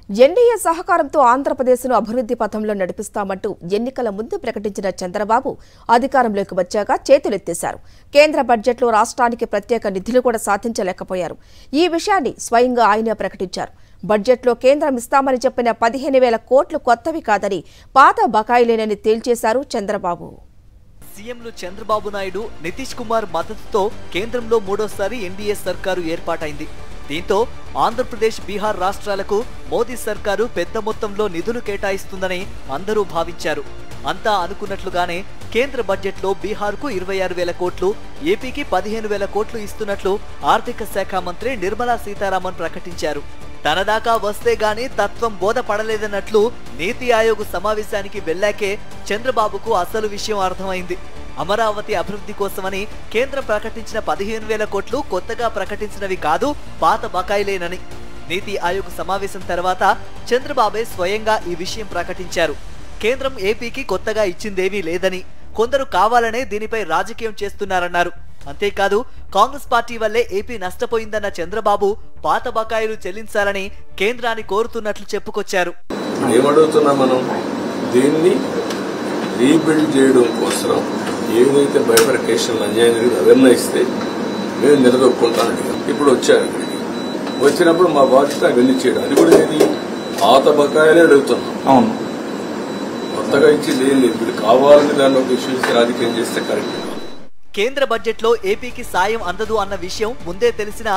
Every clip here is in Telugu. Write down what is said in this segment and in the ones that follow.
ఎన్డీఏ సహకారంతో ఆంధ్రప్రదేశ్ను అభివృద్ధి పథంలో నడిపిస్తామంటూ ఎన్నికల ముందు ప్రకటించిన చంద్రబాబు అధికారంలోకి వచ్చాక చేతులెత్తేశారు. కేంద్ర బడ్జెట్లో రాష్ట్రానికి ప్రత్యేక నిధులు కూడా సాధించలేకపోయారు. ఈ విషయాన్ని స్వయంగా ఆయనే ప్రకటించారు. బడ్జెట్లో కేంద్రం ఇస్తామని చెప్పిన 15,000 కోట్లు కొత్తవి కాదని, పాత బకాయిలేనని తేల్చేశారు చంద్రబాబు. సీఎంలు చంద్రబాబు నాయుడు, నితీష్ కుమార్ మద్దతుతో కేంద్రంలో మూడోసారి ఎన్డీఏ సర్కారు ఏర్పాటైంది. దీంతో ఆంధ్రప్రదేశ్, బీహార్ రాష్ట్రాలకు మోదీ సర్కారు పెద్ద మొత్తంలో నిధులు కేటాయిస్తుందని అందరూ భావించారు. అంతా అనుకున్నట్లుగానే కేంద్ర బడ్జెట్లో బీహార్కు 26,000 కోట్లు, ఏపీకి 15,000 కోట్లు ఇస్తున్నట్లు ఆర్థిక శాఖ మంత్రి నిర్మలా సీతారామన్ ప్రకటించారు. తనదాకా వస్తే గాని తత్వం బోధపడలేదన్నట్లు నీతి ఆయోగ్ సమావేశానికి వెళ్లాకే చంద్రబాబుకు అసలు విషయం అర్థమైంది. అమరావతి అభివృద్ధి కోసమని కేంద్రం ప్రకటించిన 15,000 కోట్లు కొత్తగా ప్రకటించినవి కాదు, పాత బకాయిలేనని. నీతి ఆయోగ్ సమావేశం తర్వాత చంద్రబాబే స్వయంగా ఈ విషయం ప్రకటించారు. కేంద్రం ఏపీకి కొత్తగా ఇచ్చిందేమీ లేదని, కొందరు కావాలనే దీనిపై రాజకీయం చేస్తున్నారన్నారు. అంతేకాదు, కాంగ్రెస్ పార్టీ వల్లే ఏపీ నష్టపోయిందన్న చంద్రబాబు పాత బకాయిలు చెల్లించాలని కేంద్రాన్ని కోరుతున్నట్లు చెప్పుకొచ్చారు. ఏమడుగుతున్నా మనం దీన్ని రీబిల్డ్ చేయడం కోసం ఏదైతే బైఫర్కేషన్ అన్యాయంగా నిర్ణయిస్తే మేము నిలదొక్కుంటాను అడిగాం. ఇప్పుడు వచ్చారు. ఇక్కడికి వచ్చినప్పుడు మా బాధ్యత అవన్నీ చేయడం. అది కూడా ఏది పాత బకాయిలే అడుగుతున్నాం. అవును, కొత్తగా ఇచ్చింది ఏం లేదు. ఇప్పుడు కావాలని దాన్ని ఒక ఇష్యూ రాజకీయం చేస్తే కరెక్ట్. కేంద్ర బడ్జెట్లో ఏపీకి సాయం అందదు అన్న విషయం ముందే తెలిసినా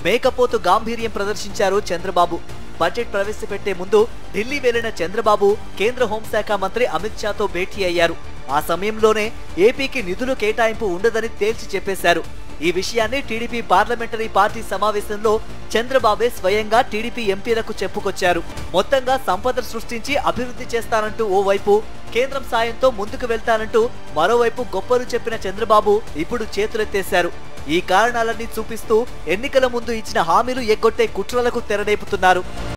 మేకపోతు గాంభీర్యం ప్రదర్శించారు చంద్రబాబు. బడ్జెట్ ప్రవేశపెట్టే ముందు ఢిల్లీ వెళ్లిన చంద్రబాబు కేంద్ర హోంశాఖ మంత్రి అమిత్ షాతో భేటీ అయ్యారు. ఆ సమయంలోనే ఏపీకి నిధులు కేటాయింపు ఉండదని తేల్చి చెప్పేశారు. ఈ విషయాన్ని టీడీపీ పార్లమెంటరీ పార్టీ సమావేశంలో చంద్రబాబే స్వయంగా టీడీపీ ఎంపీలకు చెప్పుకొచ్చారు. మొత్తంగా సంపద సృష్టించి అభివృద్ధి చేస్తానంటూ ఓవైపు, కేంద్రం సాయంతో ముందుకు వెళ్తానంటూ మరోవైపు గొప్పలు చెప్పిన చంద్రబాబు ఇప్పుడు చేతులెత్తేశారు. ఈ కారణాలన్నీ చూపిస్తూ ఎన్నికల ముందు ఇచ్చిన హామీలు ఎగ్గొట్టే కుట్రలకు తెరలేపుతున్నారు.